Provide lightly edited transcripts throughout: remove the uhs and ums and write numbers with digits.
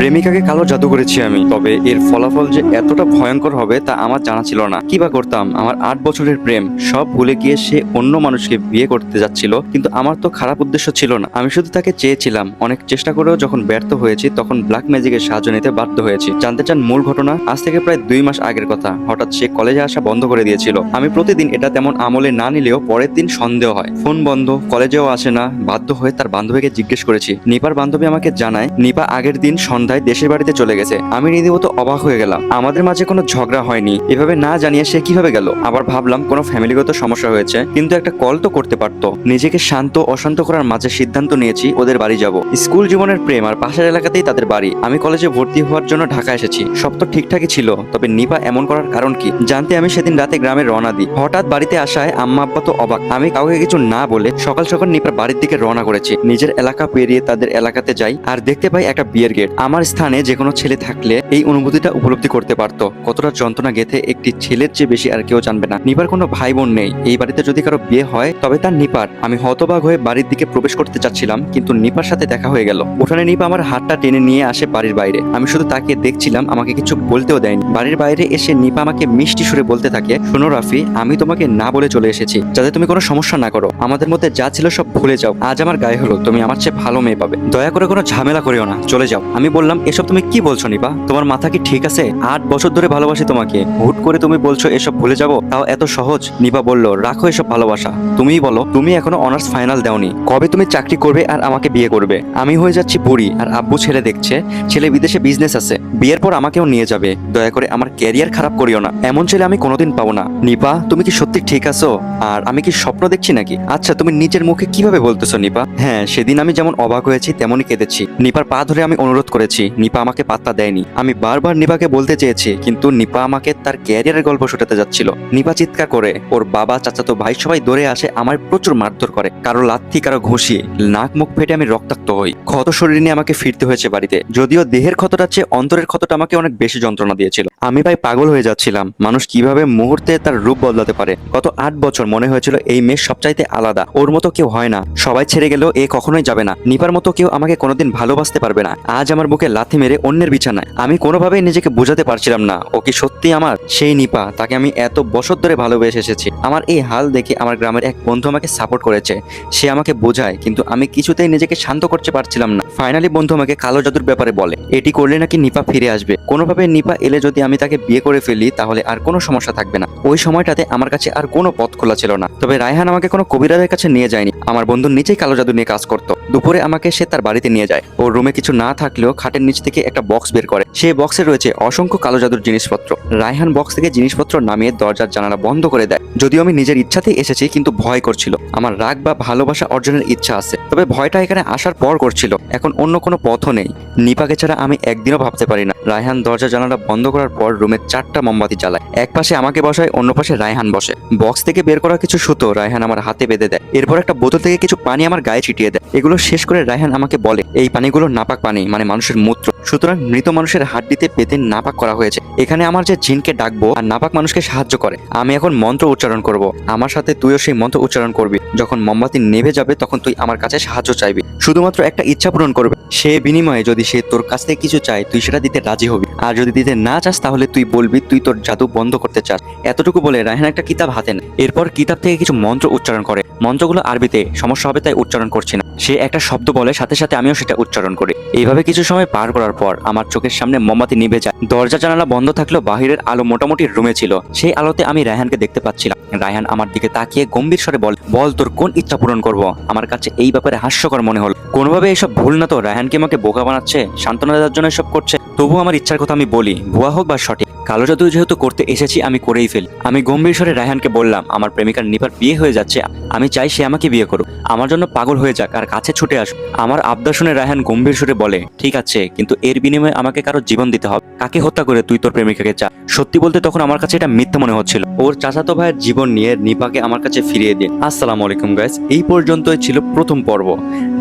প্রেমিকাকে কালো জাদু করেছি আমি, তবে এর ফলাফল যে এতটা ভয়ঙ্কর হবে তা আমার জানা ছিল না। কি বা করতাম, আমার 8 বছরের প্রেম সব ভুলে গিয়ে সে অন্য মানুষকে বিয়ে করতে যাচ্ছিল, কিন্তু আমার তো খারাপ উদ্দেশ্য ছিল না। আমি শুধু তাকে চেয়েছিলাম। অনেক চেষ্টা করেও যখন ব্যর্থ হয়েছি তখন ব্ল্যাক ম্যাজিকের সাহায্য নিতে বাধ্য হয়েছি। জানতে চান মূল ঘটনা? আজ থেকে প্রায় 2 মাস আগের কথা। হঠাৎ সে কলেজে আসা বন্ধ করে দিয়েছিল। আমি প্রতিদিন এটা তেমন আমলে না নিলেও পরের দিন সন্দেহ হয়। ফোন বন্ধ, কলেজেও আসে না। বাধ্য হয়ে তার বান্ধবীকে জিজ্ঞেস করেছি। নিপার বান্ধবী আমাকে জানায় নিপা আগের দিন সন্ধ্যায় দেশের বাড়িতে চলে গেছে। আমি রীতিমতো অবাক হয়ে গেলাম। আমাদের মাঝে কোনো ঝগড়া হয়নি, এভাবে না জানিয়ে সে কিভাবে গেল। আবার ভাবলাম কোনো ফ্যামিলিগত সমস্যা হয়েছে, কিন্তু একটা কল তো করতে পারতো। নিজেকে শান্ত অশান্ত করার মাঝে সিদ্ধান্ত নিয়েছি ওদের বাড়ি যাব। স্কুল জীবনের প্রেম আর পাশের এলাকাতেই তাদের বাড়ি। আমি কলেজে ভর্তি হওয়ার জন্য ঢাকা এসেছি। সব তো ঠিকঠাকই ছিল, তবে নিপা এমন করার কারণ কি জানতে আমি সেদিন রাতে গ্রামে রওনা দিই। হঠাৎ বাড়িতে আসায় আম্মা আব্বা তো অবাক। আমি কাউকে কিছু না বলে সকাল সকাল নিপার বাড়ির দিকে রওনা করেছি। নিজের এলাকা পেরিয়ে তাদের এলাকাতে যাই আর দেখতে পাই একটা বিয়ের গেট। আমার স্থানে যে কোনো ছেলে থাকলে এই অনুভূতিটা উপলব্ধি করতে পারতো। কতটা যন্ত্রণা গেথে একটি ছেলের চেয়ে বেশি আর কেউ জানবে না। নিপার কোনো ভাই বোন নেই। এই বাড়িতে যদি কারো বিয়ে হয় তবে তার নিপার। আমি হতবাক হয়ে বাড়ির দিকে প্রবেশ করতে চাচ্ছিলাম, কিন্তু নিপার সাথে দেখা হয়ে গেল। উঠানে নিপা আমার হাতটা টেনে নিয়ে আসে বাড়ির বাইরে। আমি শুধু তাকে দেখছিলাম, আমাকে কিছু বলতেও দেয়নি। বাড়ির বাইরে এসে নিপা আমাকে মিষ্টি সুরে বলতে থাকে, শোনো রাফি, আমি তোমাকে না বলে চলে এসেছি যাতে তুমি কোনো সমস্যা না করো। আমাদের মধ্যে যা ছিল সব ভুলে যাও। আজ আমার গায়ে হলো, তুমি আমার চেয়ে ভালো মেয়ে পাবে। দয়া করে কোনো ঝামেলা করিও না, চলে যাও। আমি বললাম, এসব তুমি কি বলছো নিপা? তোমার মাথা কি ঠিক আছে? 8 বছর ধরে ভালোবাসি তোমাকে, হুট করে তুমি বলছো এসব ভুলে যাবো, তাও এত সহজ? নিপা বলল, রাখো এসব ভালোবাসা। তুমিই বলো, তুমি এখনো অনার্স ফাইনাল দেওনি, কবে তুমি চাকরি করবে আর আমাকে বিয়ে করবে? আমি হয়ে যাচ্ছি বুড়ি আর আব্বু ছেলে দেখছে, ছেলে বিদেশে বিজনেস আছে, বিয়ের পর আমাকেও নিয়ে যাবে। দয়া করে আমার ক্যারিয়ার খারাপ করিও না, এমন ছেলে আমি কোনোদিন পাবো না। নিপা, তুমি কি সত্যি ঠিক আছো? আর আমি কি স্বপ্ন দেখছি নাকি? আচ্ছা, তুমি নিজের মুখে কিভাবে বলতেছো নিপা? হ্যাঁ, সেদিন আমি যেমন অবাক হয়েছি তেমনই কেঁদেছি। নিপার পা ধরে আমি অনুরোধ করেছি, নিপা আমাকে পাত্তা দেয়নি। আমি বারবার নিপাকে বলতে চেয়েছি, কিন্তু নিপা আমাকে তার ক্যারিয়ারের গল্প শোনাতে যাচ্ছিল। নিপা চিৎকার করে, ওর বাবা চাচাতো ভাই সবাই দৌড়ে আসে, আমার প্রচুর মারধর করে, কারো লাথি কারো ঘুষিয়ে। নাক মুখ ফেটে আমি রক্তাক্ত হই। ক্ষত শরীর নিয়ে আমাকে ফিরতে হয়েছে বাড়িতে। যদিও দেহের ক্ষতটা চেয়ে অন্তরের ক্ষতটা আমাকে অনেক বেশি যন্ত্রণা দিয়েছিল। আমি প্রায় পাগল হয়ে যাচ্ছিলাম। মানুষ কিভাবে মুহূর্তে তার রূপ বদলাতে পারে। গত 8 বছর মনে হয়েছিল এই মেয়ে সবচাইতে আলাদা, ওর মতো কেউ হয় না। সবাই ছেড়ে গেলেও এ কখনোই যাবে না। নিপার মতো কেউ আমাকে কোনোদিন ভালোবাসতে পারবে না। আজ আমার বুকে লাথি মেরে অন্যের বিছানায়। আমি কোনোভাবেই নিজেকে বোঝাতে পারছিলাম না ও কি সত্যি আমার সেই নিপা, তাকে আমি এত বছর ধরে ভালোবেসে এসেছি। আমার এই হাল দেখে আমার গ্রামের এক বন্ধু আমাকে সাপোর্ট করেছে। সে আমাকে বোঝায়, কিন্তু আমি কিছুতেই নিজেকে শান্ত করতে পারছিলাম না। ফাইনালি বন্ধু আমাকে কালো জাদুর ব্যাপারে বলে, এটি করলে নাকি নিপা ফিরে আসবে। কোনোভাবে নিপা এলে যদি আমি তাকে বিয়ে করে ফেলি তাহলে আর কোনো সমস্যা থাকবে না। ওই সময়টাতে আমার কাছে আর কোনো পথ খোলা ছিল না। তবে রায়হান আমাকে কোনো কবিরাজের কাছে নিয়ে যায়নি। আমার বন্ধু নিচেই কালো জাদু নিয়ে কাজ করতো। দুপুরে আমাকে সে তার বাড়িতে নিয়ে যায়। ওর রুমে কিছু না থাকলেও খাটের নিচ থেকে একটা বক্স বের করে। সেই বক্সে রয়েছে অসংখ্য কালো জাদুর জিনিসপত্র। রায়হান বক্স থেকে জিনিসপত্র নামিয়ে দরজার জানালা বন্ধ করে দেয়। যদিও আমি নিজের ইচ্ছাতেই এসেছি, কিন্তু ভয় করছিল। আমার রাগ বা ভালোবাসা অর্জনের ইচ্ছা আছে, তবে ভয়টা এখানে আসার পর করছিল। এখন অন্য কোনো পথও নেই। নিপাকে ছাড়া আমি একদিনও ভাবতে পারি না। রায়হান দরজা জানালা বন্ধ করার পর রুমের 4টা মোমবাতি জ্বালায়। এক পাশে আমাকে বসায়, অন্য পাশে রায়হান বসে। বক্স থেকে বের করা কিছু সুতো রায়হান আমার হাতে বেঁধে দেয়। এরপর একটা বোতল থেকে কিছু পানি আমার গায়ে ছিটিয়ে দেয়। এগুলো শেষ করে রায়হান আমাকে বলে, এই পানিগুলো নাপাক পানি, মানে মানুষের মূত্র। সুতরাং মৃত মানুষের হাড্ডিতে পেতে নাপাক করা হয়েছে। এখানে আমার যে জিনকে ডাকবো আর নাপাক মানুষকে সাহায্য করে। আমি এখন মন্ত্র উচ্চারণ করব। আমার সাথে তুইও সেই মন্ত্র উচ্চারণ করবি। যখন মোমবাতি নেভে যাবে তখন তুই আমার কাছে সাহায্য চাইবি। শুধুমাত্র একটা ইচ্ছা পূরণ করবে। সে বিনিময়ে যদি সে তোর কাছ থেকে কিছু চায় তুই সেটা দিতে রাজি হবি। আর যদি দিতে না চাস তাহলে তুই বলবি তুই তোর জাদু বন্ধ করতে চাস। এতটুকু বলে রায়হান একটা কিতাব হাতে নেয়। এরপর কিতাব থেকে কিছু মন্ত্র উচ্চারণ করে। মন্ত্রগুলো আরবিতে, সমস্যা হবে তাই উচ্চারণ করছি না। সে একটা শব্দ বলে, সাথে সাথে আমিও সেটা উচ্চারণ করি। এইভাবে কিছু সময় পার করার পর আমার চোখের সামনে মোমবাতি নিভে যায়। দরজা জানালা বন্ধ থাকলেও বাহিরের আলো মোটামুটি রুমে ছিল। সেই আলোতে আমি রায়হানকে দেখতে পাচ্ছিলাম। রায়হান আমার দিকে তাকিয়ে গম্ভীর স্বরে বল তোর কোন ইচ্ছা পূরণ করব। আমার কাছে এই ব্যাপারে হাস্যকর মনে হল। কোনোভাবে এসব ভুল না তো? রায়হানকে আমাকে বোকা বানাচ্ছে, সান্ত্বনা দেওয়ার জন্য এসব করছে। তবু আমার ইচ্ছার কথা আমি বলি, ভুয়া হোক বা সঠিক, কালো জাদু যেহেতু করতে এসেছি আমি করেই ফেলি। আমি গম্ভীর স্বরে রায়হানকে বললাম, আমার প্রেমিকার নিপার বিয়ে হয়ে যাচ্ছে, আমি চাই সে আমাকে বিয়ে করুক, আমার জন্য পাগল হয়ে যাক আর কাছে ছুটে আসুক। আমার আবদার শুনে রায়হান গম্ভীর সুরে বলে, ঠিক আছে, কিন্তু এর বিনিময়ে আমাকে কারো জীবন দিতে হবে। কাকে হত্যা করে তুই তোর প্রেমিকাকে চা? সত্যি বলতে তখন আমার কাছে এটা মিথ্যা মনে হচ্ছিল। ওর চাচাতো ভাইয়ের জীবন নিয়ে নিপাকে আমার কাছে ফিরিয়ে দিন। আসসালামু আলাইকুম গাইস, এই পর্যন্তই ছিল প্রথম পর্ব।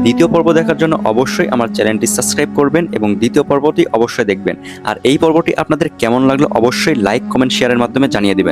দ্বিতীয় পর্ব দেখার জন্য অবশ্যই আমার চ্যানেলটি সাবস্ক্রাইব করবেন এবং দ্বিতীয় পর্বটি অবশ্যই দেখবেন। আর এই পর্বটি আপনাদের কেমন লাগলো অবশ্যই লাইক, কমেন্ট, শেয়ারের মাধ্যমে জানিয়ে দিবেন।